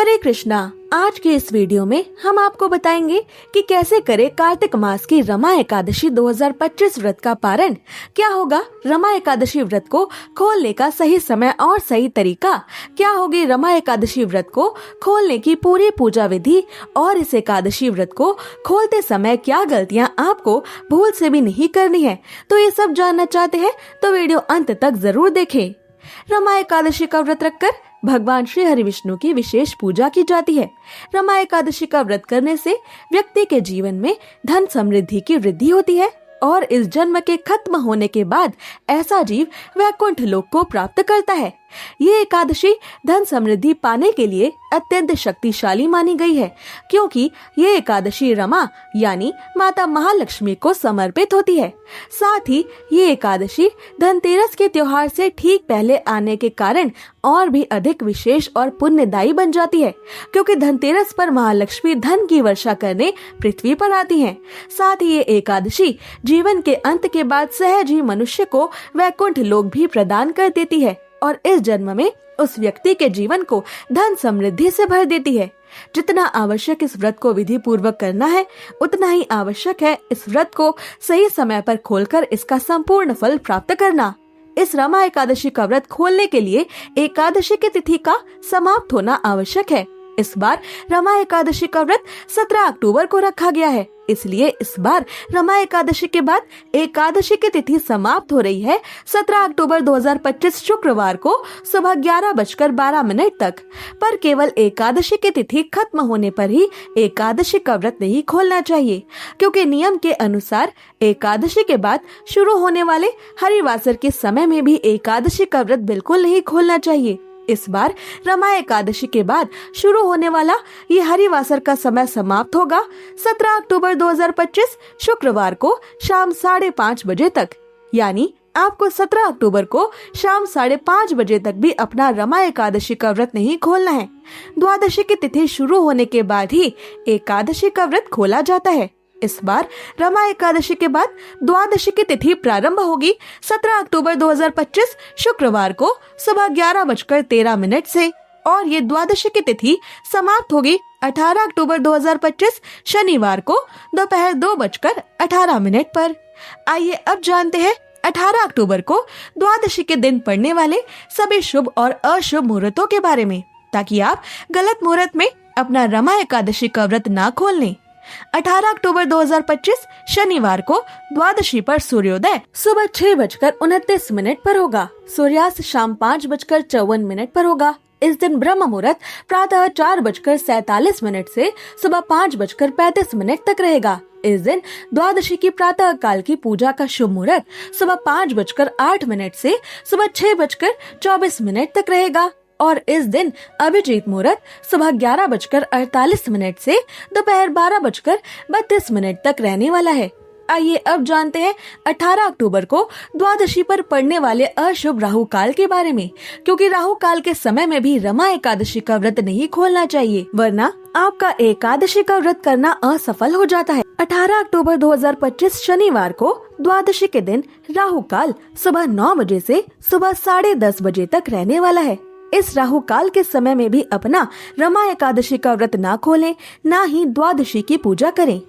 हरे कृष्णा। आज के इस वीडियो में हम आपको बताएंगे कि कैसे करें कार्तिक मास की रमा एकादशी 2025 व्रत का पारण। क्या होगा रमा एकादशी व्रत को खोलने का सही समय और सही तरीका, क्या होगी रमा एकादशी व्रत को खोलने की पूरी पूजा विधि, और इस एकादशी व्रत को खोलते समय क्या गलतियां आपको भूल से भी नहीं करनी है। तो ये सब जानना चाहते हैं तो वीडियो अंत तक जरूर देखें। रमा एकादशी का व्रत रखकर भगवान श्री हरि विष्णु की विशेष पूजा की जाती है। रमा एकादशी का व्रत करने से व्यक्ति के जीवन में धन समृद्धि की वृद्धि होती है और इस जन्म के खत्म होने के बाद ऐसा जीव वैकुंठ लोक को प्राप्त करता है। ये एकादशी धन समृद्धि पाने के लिए अत्यंत शक्तिशाली मानी गई है, क्योंकि ये एकादशी रमा यानी माता महालक्ष्मी को समर्पित होती है। साथ ही ये एकादशी धनतेरस के त्योहार से ठीक पहले आने के कारण और भी अधिक विशेष और पुण्यदायी बन जाती है, क्योंकि धनतेरस पर महालक्ष्मी धन की वर्षा करने पृथ्वी पर आती हैं। साथ ही ये एकादशी जीवन के अंत के बाद सहज ही मनुष्य को वैकुंठ लोक भी प्रदान कर देती है और इस जन्म में उस व्यक्ति के जीवन को धन समृद्धि से भर देती है। जितना आवश्यक इस व्रत को विधि पूर्वक करना है, उतना ही आवश्यक है इस व्रत को सही समय पर खोलकर इसका संपूर्ण फल प्राप्त करना। इस रमा एकादशी का व्रत खोलने के लिए एकादशी की तिथि का समाप्त होना आवश्यक है। इस बार रमा एकादशी का व्रत 17 अक्टूबर को रखा गया है, इसलिए इस बार रमा एकादशी के बाद एकादशी की तिथि समाप्त हो रही है 17 अक्टूबर 2025 शुक्रवार को सुबह 11:12 तक। पर केवल एकादशी की तिथि खत्म होने पर ही एकादशी का व्रत नहीं खोलना चाहिए, क्योंकि नियम के अनुसार एकादशी के बाद शुरू होने वाले हरिवासर के समय में भी एकादशी का व्रत बिल्कुल नहीं खोलना चाहिए। इस बार रमा एकादशी के बाद शुरू होने वाला ये हरिवासर का समय समाप्त होगा 17 अक्टूबर 2025 शुक्रवार को शाम 5:30 बजे तक। यानी आपको 17 अक्टूबर को शाम 5:30 बजे तक भी अपना रमा एकादशी का व्रत नहीं खोलना है। द्वादशी की तिथि शुरू होने के बाद ही एकादशी का व्रत खोला जाता है। इस बार रमा एकादशी के बाद द्वादशी की तिथि प्रारंभ होगी 17 अक्टूबर 2025 शुक्रवार को सुबह 11:13 से, और ये द्वादशी की तिथि समाप्त होगी 18 अक्टूबर 2025 शनिवार को दोपहर 2:18 पर। आइए अब जानते हैं 18 अक्टूबर को द्वादशी के दिन पड़ने वाले सभी शुभ और अशुभ मुहूर्तों के बारे में, ताकि आप गलत मुहूर्त में अपना रमा एकादशी का व्रत ना खोल लें। 18 अक्टूबर 2025 शनिवार को द्वादशी पर सूर्योदय सुबह 6:29 पर होगा। सूर्यास्त शाम 5:54 पर होगा। इस दिन ब्रह्म मुहूर्त प्रातः 4:47 से सुबह 5:35 तक रहेगा। इस दिन द्वादशी की प्रातः काल की पूजा का शुभ मुहूर्त सुबह 5:08 से सुबह 6:24 तक रहेगा, और इस दिन अभिजीत मुहूर्त सुबह 11:48 से दोपहर 12:32 तक रहने वाला है। आइए अब जानते हैं 18 अक्टूबर को द्वादशी पर पड़ने वाले अशुभ राहु काल के बारे में, क्योंकि राहु काल के समय में भी रमा एकादशी का व्रत नहीं खोलना चाहिए, वरना आपका एकादशी का व्रत करना असफल हो जाता है। 18 अक्टूबर 2025 शनिवार को द्वादशी के दिन राहु काल सुबह 9 बजे से सुबह 10:30 बजे तक रहने वाला है। इस राहु काल के समय में भी अपना रमा एकादशी का व्रत ना खोलें, ना ही द्वादशी की पूजा करें।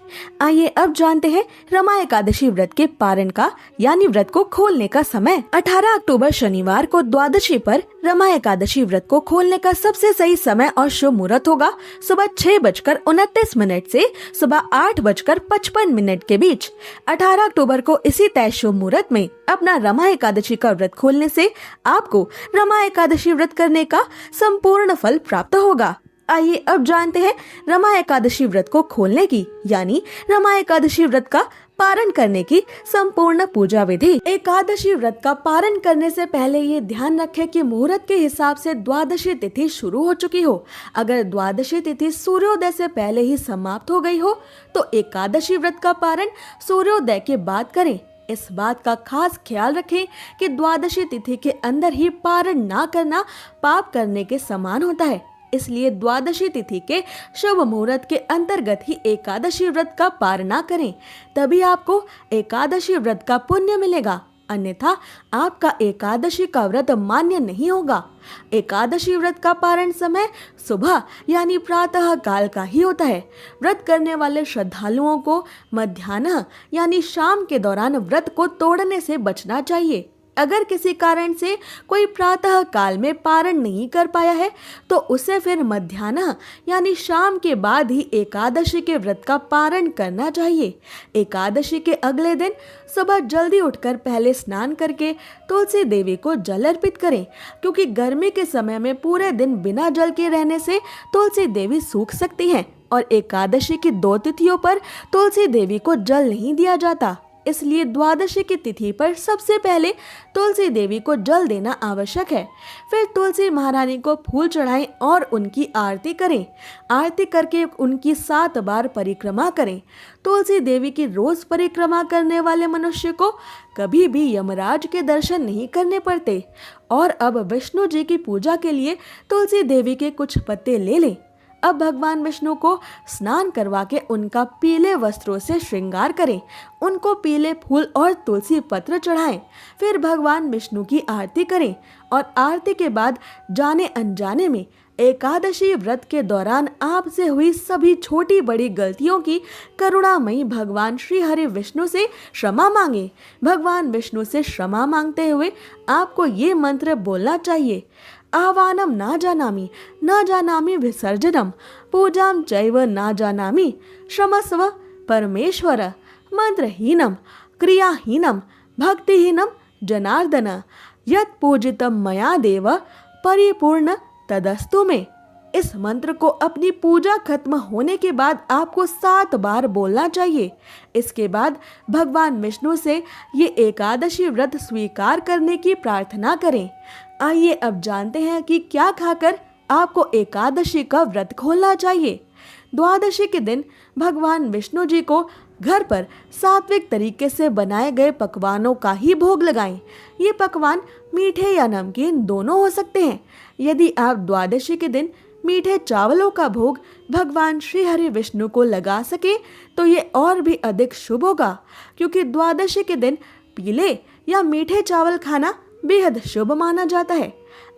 आइए अब जानते हैं रमा एकादशी व्रत के पारण का यानी व्रत को खोलने का समय। 18 अक्टूबर शनिवार को द्वादशी पर रमा एकादशी व्रत को खोलने का सबसे सही समय और शुभ मुहूर्त होगा सुबह 6:29 से सुबह 8:55 के बीच। 18 अक्टूबर को इसी तय शुभ मुहूर्त में अपना रमा एकादशी का व्रत खोलने से आपको रमा एकादशी व्रत करने का संपूर्ण फल प्राप्त होगा। आइए अब जानते हैं रमा एकादशी व्रत को खोलने की यानी रमा एकादशी व्रत का पारण करने की संपूर्ण पूजा विधि। एकादशी व्रत का पारण करने से पहले ये ध्यान रखें कि मुहूर्त के हिसाब से द्वादशी तिथि शुरू हो चुकी हो। अगर द्वादशी तिथि सूर्योदय से पहले ही समाप्त हो गई हो तो एकादशी व्रत का पारण सूर्योदय के बाद करें। इस बात का खास ख्याल रखें कि द्वादशी तिथि के अंदर ही पारण ना करना पाप करने के समान होता है, इसलिए द्वादशी तिथि के शुभ मुहूर्त के अंतर्गत ही एकादशी व्रत का पारण करें, तभी आपको एकादशी व्रत का पुण्य मिलेगा। अन्यथा आपका एकादशी का व्रत मान्य नहीं होगा। एकादशी व्रत का पारण समय सुबह यानी प्रातः काल का ही होता है। व्रत करने वाले श्रद्धालुओं को मध्याह्न यानी शाम के दौरान व्रत को तोड़ने से बचना चाहिए। अगर किसी कारण से कोई प्रातः काल में पारण नहीं कर पाया है तो उसे फिर मध्याह्न यानी शाम के बाद ही एकादशी के व्रत का पारण करना चाहिए। एकादशी के अगले दिन सुबह जल्दी उठकर पहले स्नान करके तुलसी देवी को जल अर्पित करें, क्योंकि गर्मी के समय में पूरे दिन बिना जल के रहने से तुलसी देवी सूख सकती हैं और एकादशी की 2 तिथियों पर तुलसी देवी को जल नहीं दिया जाता। इसलिए द्वादशी की तिथि पर सबसे पहले तुलसी देवी को जल देना आवश्यक है। फिर तुलसी महारानी को फूल चढ़ाएं और उनकी आरती करें। आरती करके उनकी 7 बार परिक्रमा करें। तुलसी देवी की रोज परिक्रमा करने वाले मनुष्य को कभी भी यमराज के दर्शन नहीं करने पड़ते। और अब विष्णु जी की पूजा के लिए तुलसी देवी के कुछ पत्ते ले लें। अब भगवान विष्णु को स्नान करवा के उनका पीले वस्त्रों से श्रृंगार करें, उनको पीले फूल और तुलसी पत्र चढ़ाएं। फिर भगवान विष्णु की आरती करें और आरती के बाद जाने अनजाने में एकादशी व्रत के दौरान आपसे हुई सभी छोटी बड़ी गलतियों की करुणामयी भगवान श्री हरि विष्णु से क्षमा मांगे। भगवान विष्णु से क्षमा मांगते हुए आपको ये मंत्र बोलना चाहिए। आह्वानम न जानामि विसर्जनम पूजाम चैव न जानामि क्षमस्व परमेश्वर मंत्रहीनम क्रियाहीनम भक्तिहीनम जनार्दन यत् पूजितम मया देव परिपूर्ण तदस्तु में। इस मंत्र को अपनी पूजा खत्म होने के बाद आपको 7 बार बोलना चाहिए। इसके बाद भगवान विष्णु से ये एकादशी व्रत स्वीकार करने की प्रार्थना करें। आइए अब जानते हैं कि क्या खाकर आपको एकादशी का व्रत खोलना चाहिए। द्वादशी के दिन भगवान विष्णु जी को घर पर सात्विक तरीके से बनाए गए पकवानों का ही भोग लगाएं। ये पकवान मीठे या नमकीन दोनों हो सकते हैं। यदि आप द्वादशी के दिन मीठे चावलों का भोग भगवान श्री हरि विष्णु को लगा सके तो ये और भी अधिक शुभ होगा, क्योंकि द्वादशी के दिन पीले या मीठे चावल खाना बेहद शुभ माना जाता है।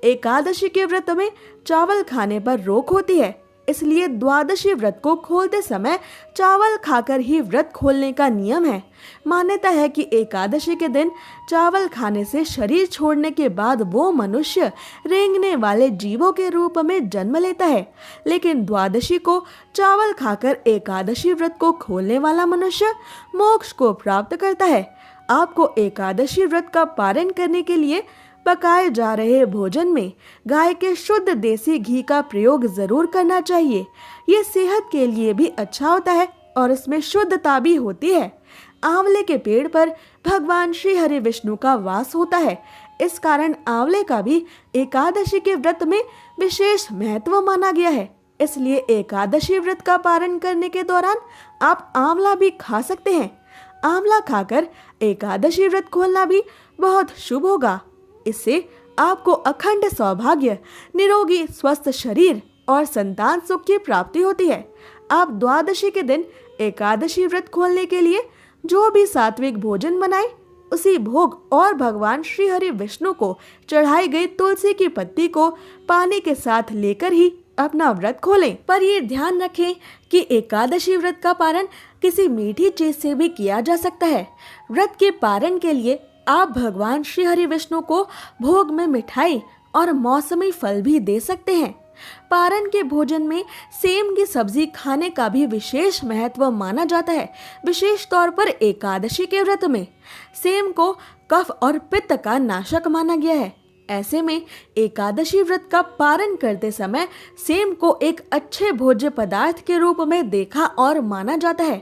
एकादशी के व्रत में चावल खाने पर रोक होती है, इसलिए द्वादशी व्रत को खोलते समय चावल खाकर ही व्रत खोलने का नियम है। मान्यता है कि एकादशी के दिन चावल खाने से शरीर छोड़ने के बाद वो मनुष्य रेंगने वाले जीवों के रूप में जन्म लेता है, लेकिन द्वादशी को चावल खाकर एकादशी व्रत को खोलने वाला मनुष्य मोक्ष को प्राप्त करता है। आपको एकादशी व्रत का पारण करने के लिए पकाए जा रहे भोजन में गाय के शुद्ध देसी घी का प्रयोग जरूर करना चाहिए। ये सेहत के लिए भी अच्छा होता है और इसमें शुद्धता भी होती है। आंवले के पेड़ पर भगवान श्री हरि विष्णु का वास होता है, इस कारण आंवले का भी एकादशी के व्रत में विशेष महत्व माना गया है। इसलिए एकादशी व्रत का पारण करने के दौरान आप आंवला भी खा सकते हैं। आंवला खाकर एकादशी व्रत खोलना भी बहुत शुभ होगा। इससे आपको अखंड सौभाग्य, निरोगी स्वस्थ शरीर और संतान सुख की प्राप्ति होती है। आप द्वादशी के दिन एकादशी व्रत खोलने के लिए जो भी सात्विक भोजन बनाए उसी भोग और भगवान श्री हरि विष्णु को चढ़ाई गई तुलसी की पत्ती को पानी के साथ लेकर ही अपना व्रत खोलें। पर ये ध्यान रखें कि एकादशी व्रत का पारण किसी मीठी चीज से भी किया जा सकता है। व्रत के पारण के लिए आप भगवान श्री हरि विष्णु को भोग में मिठाई और मौसमी फल भी दे सकते हैं। पारण के भोजन में सेम की सब्जी खाने का भी विशेष महत्व माना जाता है। विशेष तौर पर एकादशी के व्रत में सेम को कफ और पित्त का नाशक माना गया है। ऐसे में एकादशी व्रत का पारण करते समय सेम को एक अच्छे भोज्य पदार्थ के रूप में देखा और माना जाता है।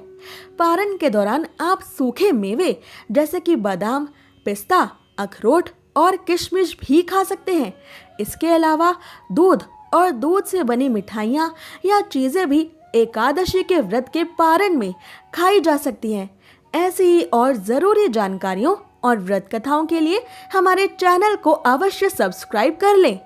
पारण के दौरान आप सूखे मेवे जैसे कि बादाम, पिस्ता, अखरोट और किशमिश भी खा सकते हैं। इसके अलावा दूध और दूध से बनी मिठाइयाँ या चीजें भी एकादशी के व्रत के पारण में खाई जा सकती हैं। ऐसी ही और जरूरी जानकारियों और व्रत कथाओं के लिए हमारे चैनल को अवश्य सब्सक्राइब कर लें।